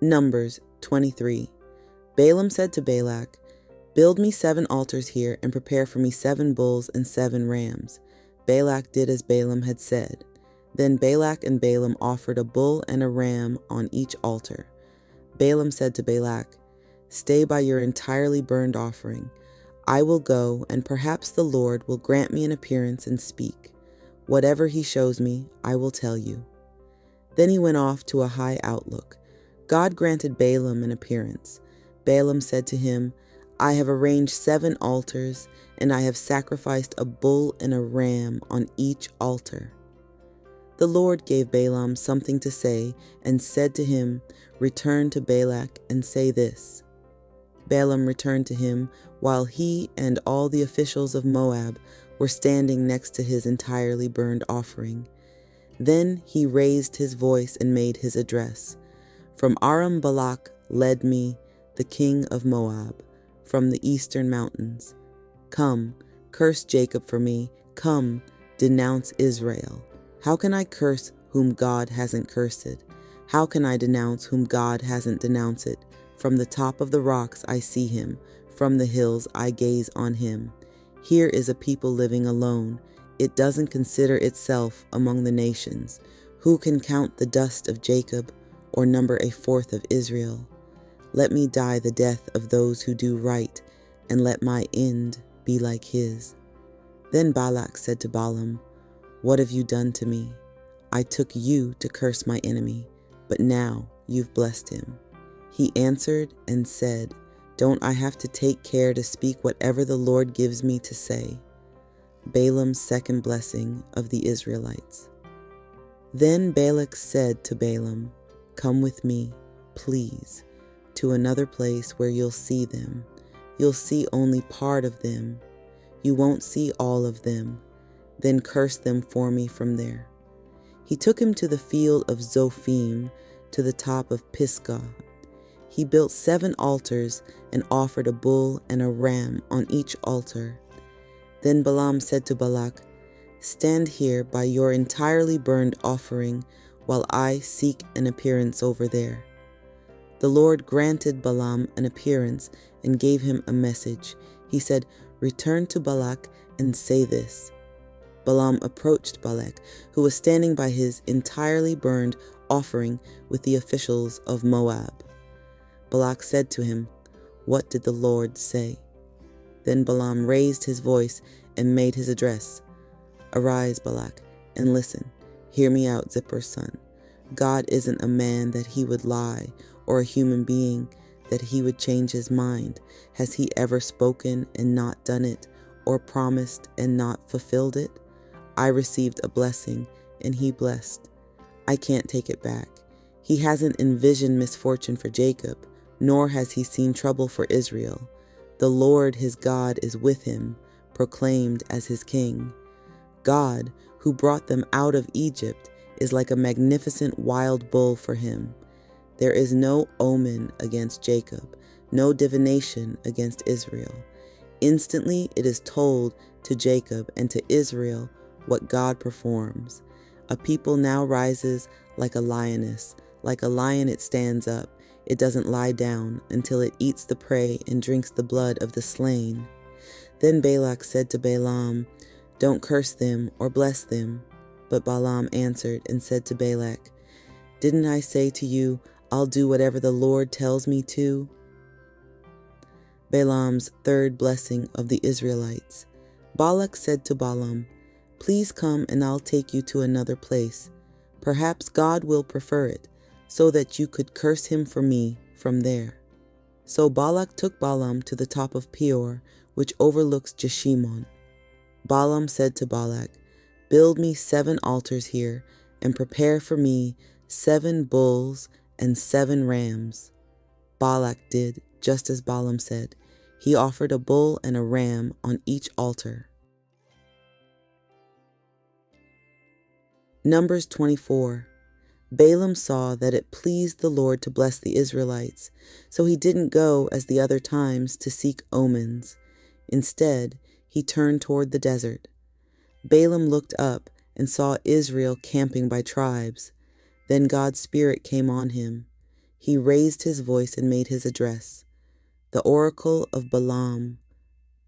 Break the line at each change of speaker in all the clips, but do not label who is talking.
Numbers 23. Balaam said to Balak, "Build me 7 altars here and prepare for me 7 bulls and 7 rams." Balak did as Balaam had said. Then Balak and Balaam offered a bull and a ram on each altar. Balaam said to Balak, "Stay by your entirely burned offering. I will go, and perhaps the Lord will grant me an appearance and speak. Whatever he shows me, I will tell you." Then he went off to a high outlook. God granted Balaam an appearance. Balaam said to him, "I have arranged 7 altars, and I have sacrificed a bull and a ram on each altar." The Lord gave Balaam something to say and said to him, "Return to Balak and say this." Balaam returned to him while he and all the officials of Moab were standing next to his entirely burned offering. Then he raised his voice and made his address. "From Aram Balak led me, the king of Moab, from the eastern mountains. Come, curse Jacob for me. Come, denounce Israel. How can I curse whom God hasn't cursed? How can I denounce whom God hasn't denounced? From the top of the rocks I see him. From the hills I gaze on him. Here is a people living alone. It doesn't consider itself among the nations. Who can count the dust of Jacob or number a fourth of Israel? Let me die the death of those who do right, and let my end be like his." Then Balak said to Balaam, "What have you done to me? I took you to curse my enemy, but now you've blessed him." He answered and said, "Don't I have to take care to speak whatever the Lord gives me to say?" Balaam's second blessing of the Israelites. Then Balak said to Balaam, "Come with me, please, to another place where you'll see them. You'll see only part of them. You won't see all of them. Then curse them for me from there." He took him to the field of Zophim, to the top of Pisgah. He built 7 altars and offered a bull and a ram on each altar. Then Balaam said to Balak, "Stand here by your entirely burned offering while I seek an appearance over there." The Lord granted Balaam an appearance and gave him a message. He said, "Return to Balak and say this." Balaam approached Balak, who was standing by his entirely burned offering with the officials of Moab. Balak said to him, "What did the Lord say?" Then Balaam raised his voice and made his address. "Arise, Balak, and listen. Hear me out, Zippor's son. God isn't a man that he would lie, or a human being that he would change his mind. Has he ever spoken and not done it, or promised and not fulfilled it? I received a blessing, and he blessed. I can't take it back. He hasn't envisioned misfortune for Jacob, nor has he seen trouble for Israel. The Lord his God is with him, proclaimed as his king. God, who brought them out of Egypt, is like a magnificent wild bull for him. There is no omen against Jacob, no divination against Israel. Instantly it is told to Jacob and to Israel what God performs. A people now rises like a lioness. Like a lion it stands up. It doesn't lie down until it eats the prey and drinks the blood of the slain." Then Balak said to Balaam, "Don't curse them or bless them." But Balaam answered and said to Balak, "Didn't I say to you, I'll do whatever the Lord tells me to?" Balaam's third blessing of the Israelites. Balak said to Balaam, "Please come and I'll take you to another place. Perhaps God will prefer it, so that you could curse him for me from there." So Balak took Balaam to the top of Peor, which overlooks Jeshimon. Balaam said to Balak, "Build me 7 altars here, and prepare for me 7 bulls and 7 rams." Balak did just as Balaam said. He offered a bull and a ram on each altar. Numbers 24. Balaam saw that it pleased the Lord to bless the Israelites, so he didn't go as the other times to seek omens. Instead, he turned toward the desert. Balaam looked up and saw Israel camping by tribes. Then God's Spirit came on him. He raised his voice and made his address. The oracle of Balaam,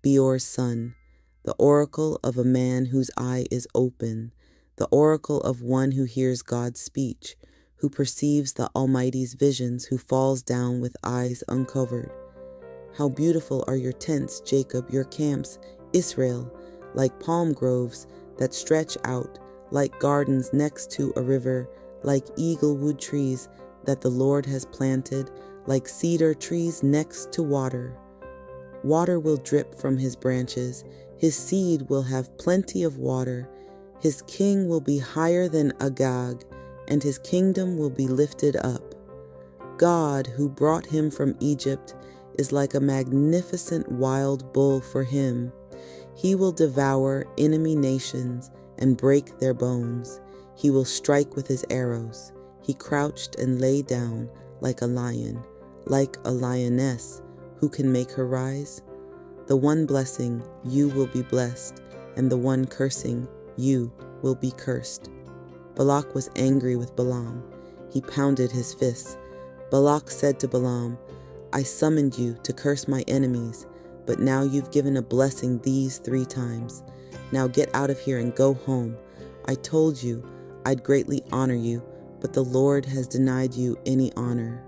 Beor's son, the oracle of a man whose eye is open, the oracle of one who hears God's speech, who perceives the Almighty's visions, who falls down with eyes uncovered. How beautiful are your tents, Jacob, your camps, Israel, like palm groves that stretch out, like gardens next to a river, like eaglewood trees that the Lord has planted, like cedar trees next to water. Water will drip from his branches, his seed will have plenty of water, his king will be higher than Agag, and his kingdom will be lifted up. God, who brought him from Egypt, is like a magnificent wild bull for him. He will devour enemy nations and break their bones. He will strike with his arrows. He crouched and lay down like a lion, like a lioness. Who can make her rise? The one blessing, you will be blessed, and the one cursing, you will be cursed. Balak was angry with Balaam. He pounded his fists. Balak said to Balaam, I summoned you to curse my enemies, but now you've given a blessing these 3 times. Now get out of here and go home. I told you I'd greatly honor you, but the Lord has denied you any honor.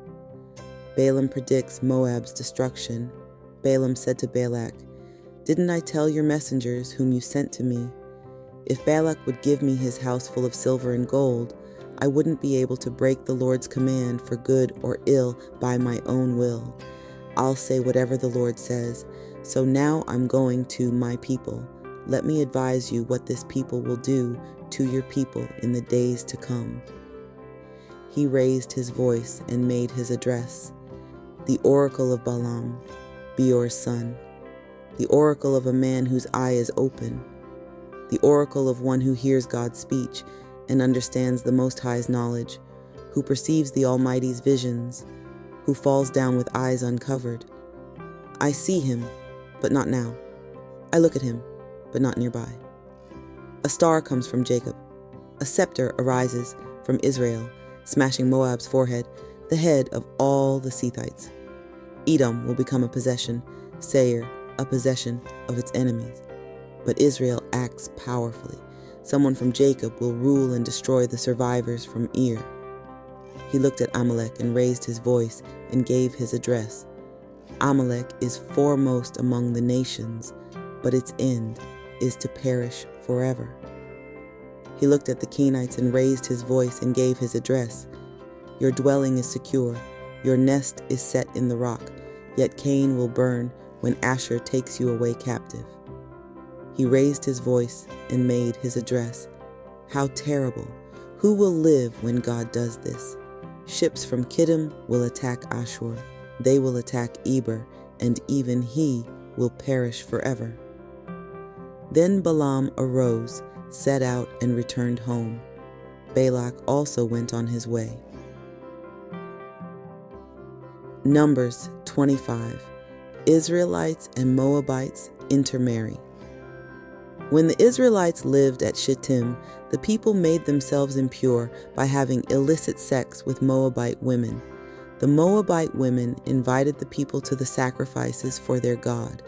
Balaam predicts Moab's destruction. Balaam said to Balak, Didn't I tell your messengers whom you sent to me? If Balak would give me his house full of silver and gold, I wouldn't be able to break the Lord's command for good or ill by my own will. I'll say whatever the Lord says. So now I'm going to my people. Let me advise you what this people will do to your people in the days to come. He raised his voice and made his address. The oracle of Balaam, Beor's son. The oracle of a man whose eye is open. The oracle of one who hears God's speech and understands the Most High's knowledge, who perceives the Almighty's visions, who falls down with eyes uncovered. I see him, but not now. I look at him, but not nearby. A star comes from Jacob. A scepter arises from Israel, smashing Moab's forehead, the head of all the Sethites. Edom will become a possession, Seir a possession of its enemies. But Israel acts powerfully. Someone from Jacob will rule and destroy the survivors from Ir. He looked at Amalek and raised his voice and gave his address. Amalek is foremost among the nations, but its end is to perish forever. He looked at the Kenites and raised his voice and gave his address. Your dwelling is secure, your nest is set in the rock, yet Cain will burn when Asher takes you away captive. He raised his voice and made his address. How terrible! Who will live when God does this? Ships from Kittim will attack Ashur. They will attack Eber, and even he will perish forever. Then Balaam arose, set out, and returned home. Balak also went on his way. Numbers 25. Israelites and Moabites intermarry. When the Israelites lived at Shittim, the people made themselves impure by having illicit sex with Moabite women. The Moabite women invited the people to the sacrifices for their God.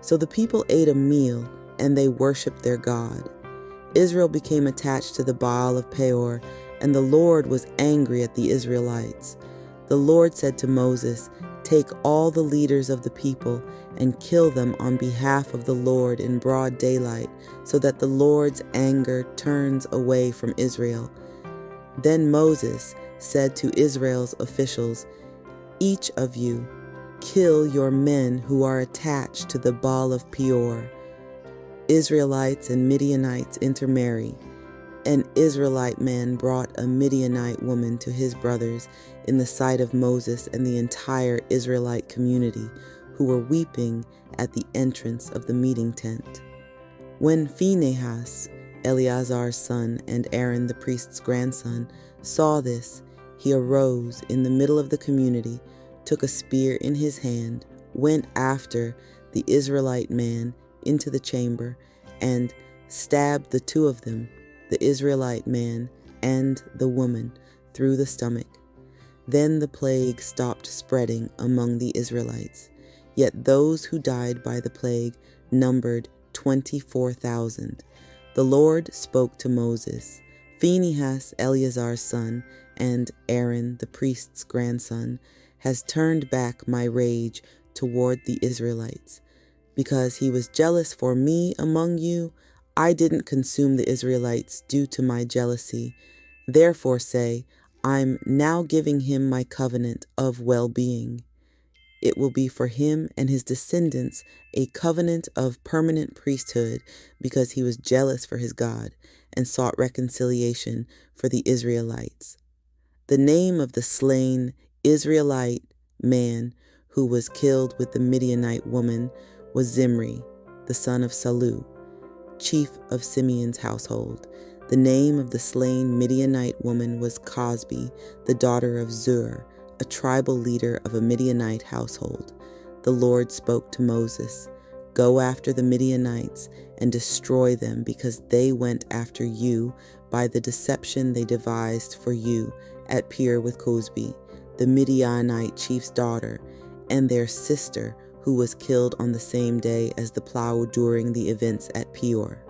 So the people ate a meal and they worshiped their God. Israel became attached to the Baal of Peor, and the Lord was angry at the Israelites. The Lord said to Moses, Take all the leaders of the people and kill them on behalf of the Lord in broad daylight, so that the Lord's anger turns away from Israel. Then Moses said to Israel's officials, Each of you kill your men who are attached to the Baal of Peor. Israelites and Midianites intermarry. An Israelite man brought a Midianite woman to his brothers in the sight of Moses and the entire Israelite community, who were weeping at the entrance of the meeting tent. When Phinehas, Eleazar's son and Aaron the priest's grandson, saw this, he arose in the middle of the community, took a spear in his hand, went after the Israelite man into the chamber, and stabbed the 2 of them, the Israelite man and the woman, through the stomach. Then the plague stopped spreading among the Israelites. Yet those who died by the plague numbered 24,000. The Lord spoke to Moses, "Phinehas, Eleazar's son, and Aaron, the priest's grandson, has turned back my rage toward the Israelites. Because he was jealous for me among you, I didn't consume the Israelites due to my jealousy. Therefore say, I'm now giving him my covenant of well-being. It will be for him and his descendants a covenant of permanent priesthood, because he was jealous for his God and sought reconciliation for the Israelites." The name of the slain Israelite man who was killed with the Midianite woman was Zimri, the son of Salu, chief of Simeon's household. The name of the slain Midianite woman was Cosbi, the daughter of Zur, a tribal leader of a Midianite household. The Lord spoke to Moses, "Go after the Midianites and destroy them, because they went after you by the deception they devised for you at Pir with Cosbi, the Midianite chief's daughter, and their sister, who was killed on the same day as the plow during the events at Peor."